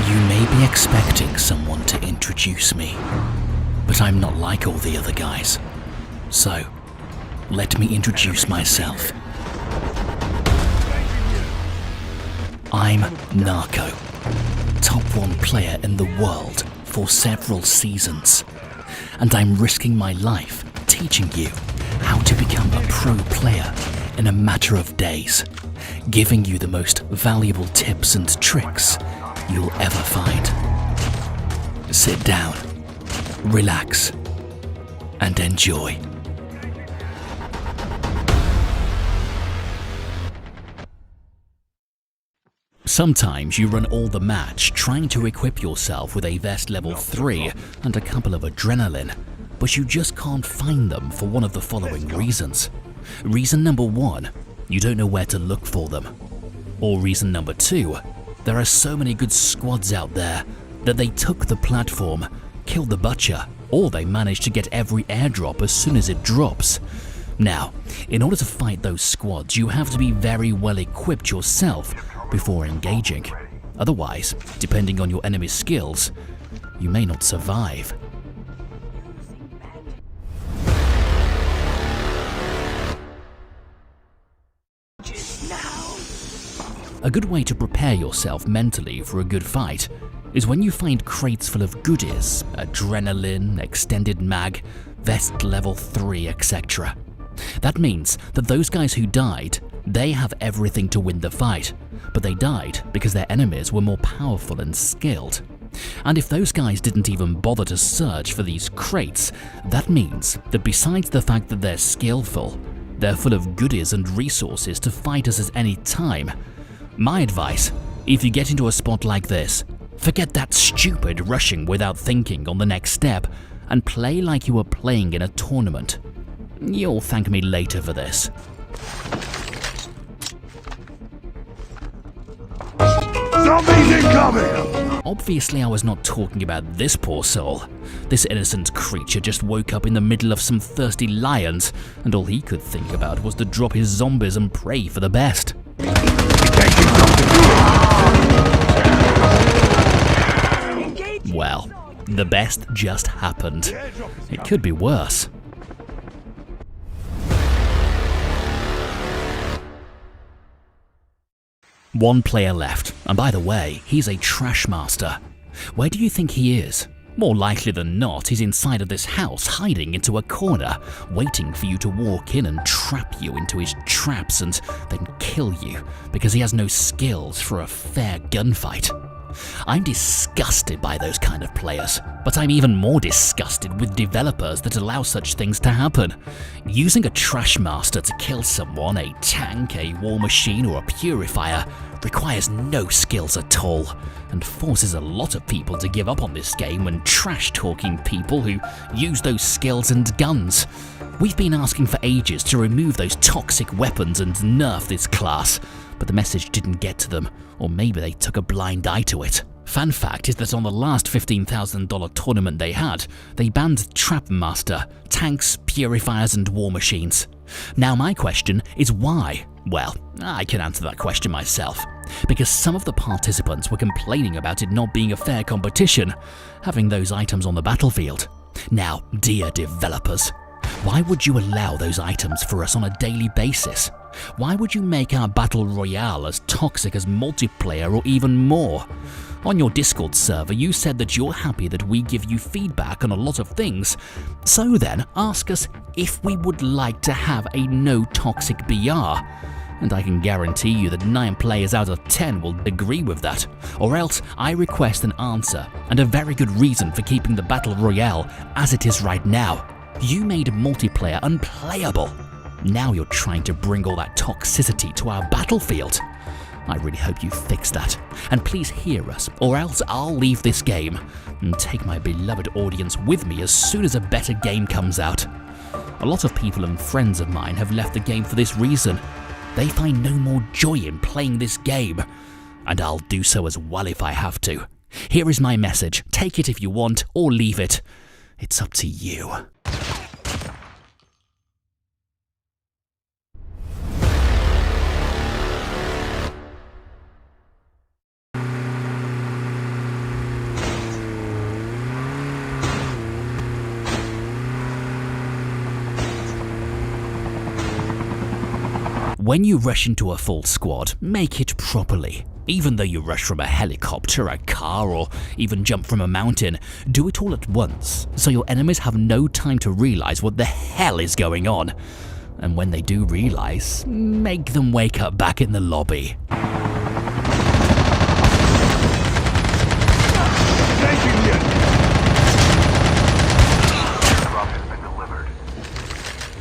You may be expecting someone to introduce me, but I'm not like all the other guys. So, let me introduce myself. I'm Narco, top 1 player in the world for several seasons, and I'm risking my life teaching you how to become a pro player in a matter of days, giving you the most valuable tips and tricks you'll ever find. Sit down, relax, and enjoy. Sometimes you run all the match trying to equip yourself with a vest level 3 and a couple of adrenaline, but you just can't find them for one of the following reasons. Reason number 1, you don't know where to look for them. Or reason number 2, there are so many good squads out there that they took the platform, killed the butcher, or they managed to get every airdrop as soon as it drops. Now, in order to fight those squads, you have to be very well equipped yourself before engaging. Otherwise, depending on your enemy's skills, you may not survive. A good way to prepare yourself mentally for a good fight is when you find crates full of goodies, adrenaline, extended mag, vest level 3, etc. That means that those guys who died, they have everything to win the fight, but they died because their enemies were more powerful and skilled. And if those guys didn't even bother to search for these crates, that means that besides the fact that they're skillful, they're full of goodies and resources to fight us at any time. My advice, if you get into a spot like this, forget that stupid rushing without thinking on the next step and play like you were playing in a tournament. You'll thank me later for this. Zombies incoming! Obviously I was not talking about this poor soul. This innocent creature just woke up in the middle of some thirsty lions, and all he could think about was to drop his zombies and pray for the best. Well, the best just happened. It could be worse. One player left, and by the way, he's a trash master. Where do you think he is? More likely than not, he's inside of this house, hiding into a corner, waiting for you to walk in and trap you into his traps and then kill you, because he has no skills for a fair gunfight. I'm disgusted by those kind of players, but I'm even more disgusted with developers that allow such things to happen. Using a trash master to kill someone, a tank, a war machine, or a purifier, requires no skills at all, and forces a lot of people to give up on this game when trash-talking people who use those skills and guns. We've been asking for ages to remove those toxic weapons and nerf this class, but the message didn't get to them, or maybe they took a blind eye to it. Fun fact is that on the last $15,000 tournament they had, they banned Trap Master, tanks, purifiers and war machines. Now my question is why? Well, I can answer that question myself. Because some of the participants were complaining about it not being a fair competition, having those items on the battlefield. Now, dear developers, why would you allow those items for us on a daily basis? Why would you make our battle royale as toxic as multiplayer or even more? On your Discord server, you said that you're happy that we give you feedback on a lot of things. So then, ask us if we would like to have a no toxic BR. And I can guarantee you that 9 players out of 10 will agree with that. Or else, I request an answer and a very good reason for keeping the battle royale as it is right now. You made multiplayer unplayable. Now you're trying to bring all that toxicity to our battlefield. I really hope you fix that. And please hear us, or else I'll leave this game and take my beloved audience with me as soon as a better game comes out. A lot of people and friends of mine have left the game for this reason. They find no more joy in playing this game. And I'll do so as well if I have to. Here is my message. Take it if you want, or leave it. It's up to you. When you rush into a full squad, make it properly. Even though you rush from a helicopter, a car, or even jump from a mountain, do it all at once, so your enemies have no time to realize what the hell is going on. And when they do realize, make them wake up back in the lobby. Taking you! Drop has been delivered.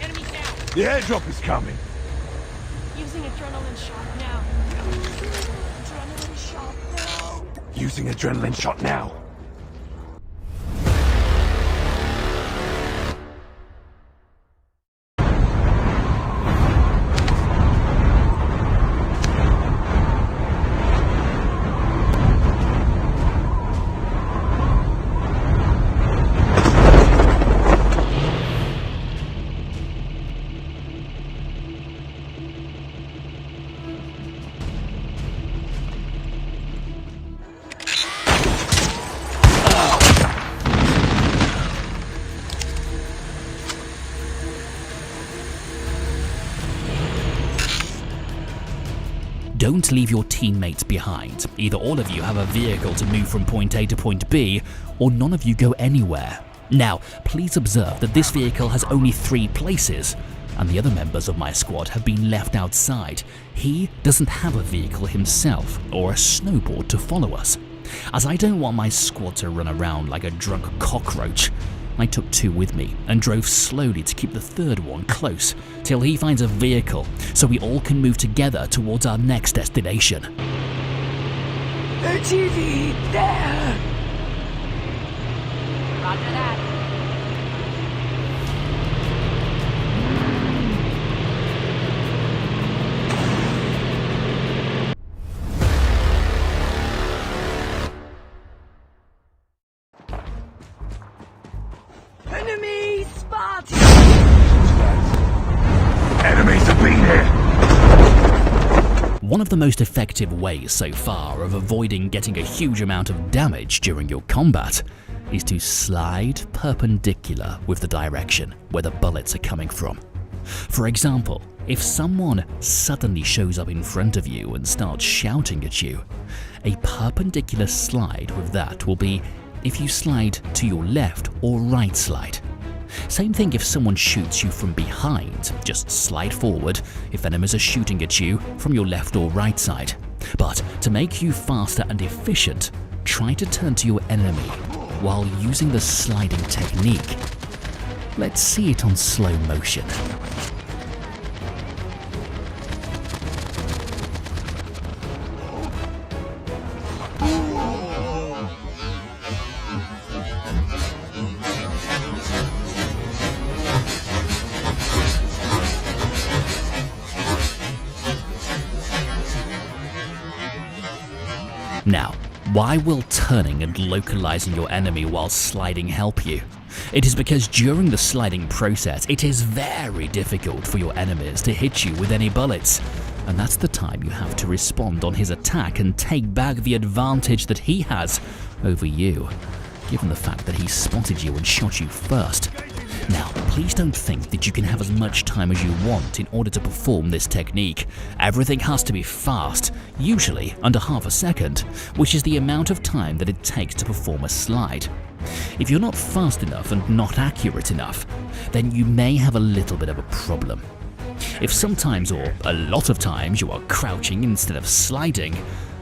Enemy down. The airdrop is coming. Using adrenaline shot now. Adrenaline shot now. Using adrenaline shot now. Don't leave your teammates behind. Either all of you have a vehicle to move from point A to point B, or none of you go anywhere. Now, please observe that this vehicle has only 3 places, and the other members of my squad have been left outside. He doesn't have a vehicle himself, or a snowboard to follow us. As I don't want my squad to run around like a drunk cockroach, I took 2 with me and drove slowly to keep the third one close till he finds a vehicle so we all can move together towards our next destination. The TV there. Roger that. Enemy spotted! Enemies have been here. One of the most effective ways so far of avoiding getting a huge amount of damage during your combat is to slide perpendicular with the direction where the bullets are coming from. For example, if someone suddenly shows up in front of you and starts shouting at you, a perpendicular slide with that will be if you slide to your left or right slide. Same thing if someone shoots you from behind, just slide forward if enemies are shooting at you from your left or right side. But to make you faster and efficient, try to turn to your enemy while using the sliding technique. Let's see it on slow motion. Now, why will turning and localizing your enemy while sliding help you? It is because during the sliding process, it is very difficult for your enemies to hit you with any bullets. And that's the time you have to respond on his attack and take back the advantage that he has over you, given the fact that he spotted you and shot you first. Now, please don't think that you can have as much time as you want in order to perform this technique. Everything has to be fast, usually under half a second, which is the amount of time that it takes to perform a slide. If you're not fast enough and not accurate enough, then you may have a little bit of a problem. If sometimes or a lot of times you are crouching instead of sliding,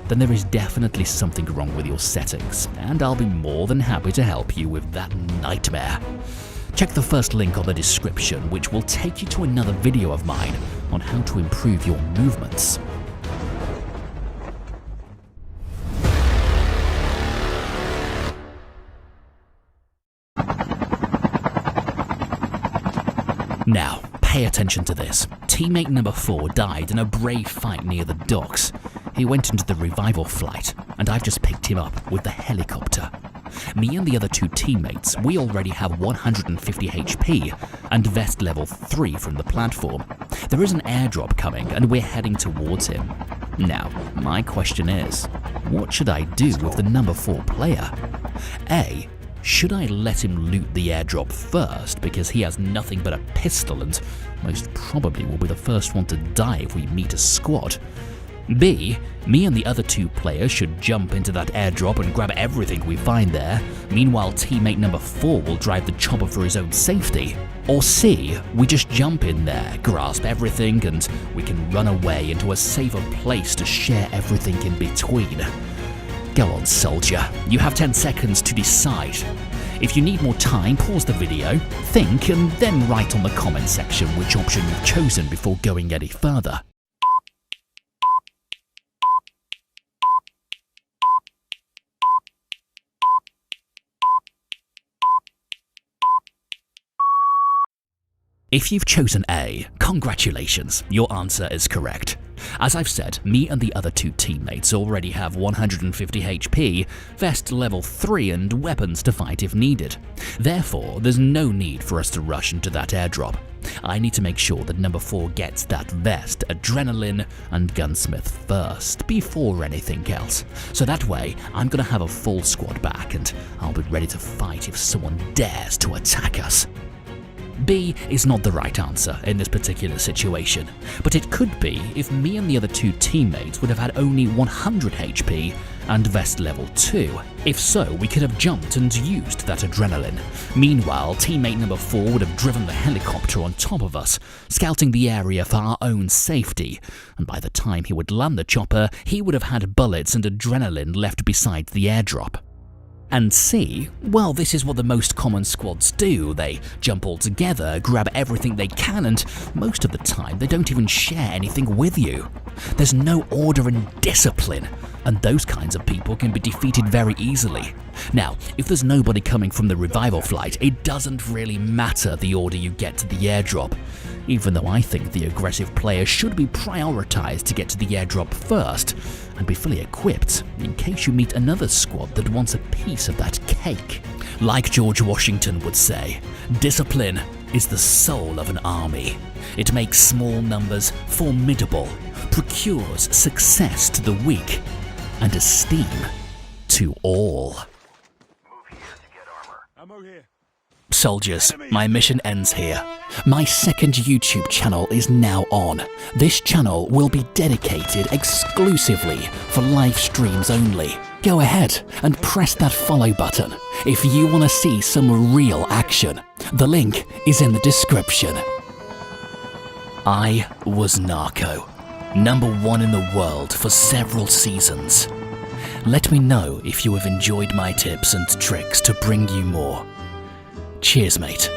then there is definitely something wrong with your settings, and I'll be more than happy to help you with that nightmare. Check the first link on the description, which will take you to another video of mine on how to improve your movements. Now, pay attention to this. Teammate number 4 died in a brave fight near the docks. He went into the revival flight, and I've just picked him up with the helicopter. Me and the other 2 teammates, we already have 150 HP and vest level 3 from the platform. There is an airdrop coming and we're heading towards him. Now, my question is, what should I do with the number 4 player? A. should I let him loot the airdrop first because he has nothing but a pistol and most probably will be the first one to die if we meet a squad? B, me and the other 2 players should jump into that airdrop and grab everything we find there, meanwhile teammate number 4 will drive the chopper for his own safety. Or C, we just jump in there, grasp everything, and we can run away into a safer place to share everything in between. Go on, soldier, you have 10 seconds to decide. If you need more time, pause the video, think, and then write on the comment section which option you've chosen before going any further. If you've chosen A, congratulations, your answer is correct. As I've said, me and the other 2 teammates already have 150 HP, vest level 3 and weapons to fight if needed. Therefore, there's no need for us to rush into that airdrop. I need to make sure that number 4 gets that vest, adrenaline and gunsmith first, before anything else. So that way, I'm gonna have a full squad back and I'll be ready to fight if someone dares to attack us. B is not the right answer in this particular situation, but it could be if me and the other 2 teammates would have had only 100 HP and vest level 2. If so, we could have jumped and used that adrenaline. Meanwhile, teammate number 4 would have driven the helicopter on top of us, scouting the area for our own safety, and by the time he would land the chopper, he would have had bullets and adrenaline left beside the airdrop. And C, well, this is what the most common squads do. They jump all together, grab everything they can, and most of the time they don't even share anything with you. There's no order and discipline, and those kinds of people can be defeated very easily. Now, if there's nobody coming from the revival flight, it doesn't really matter the order you get to the airdrop, even though I think the aggressive player should be prioritized to get to the airdrop first and be fully equipped in case you meet another squad that wants a piece of that cake. Like George Washington would say, discipline is the soul of an army. It makes small numbers formidable, procures success to the weak, and esteem to all. Move here to get armor. Ammo here. Soldiers, my mission ends here. My second YouTube channel is now on. This channel will be dedicated exclusively for live streams only. Go ahead and press that follow button if you want to see some real action. The link is in the description. I was Narco, #1 in the world for several seasons. Let me know if you have enjoyed my tips and tricks to bring you more. Cheers, mate.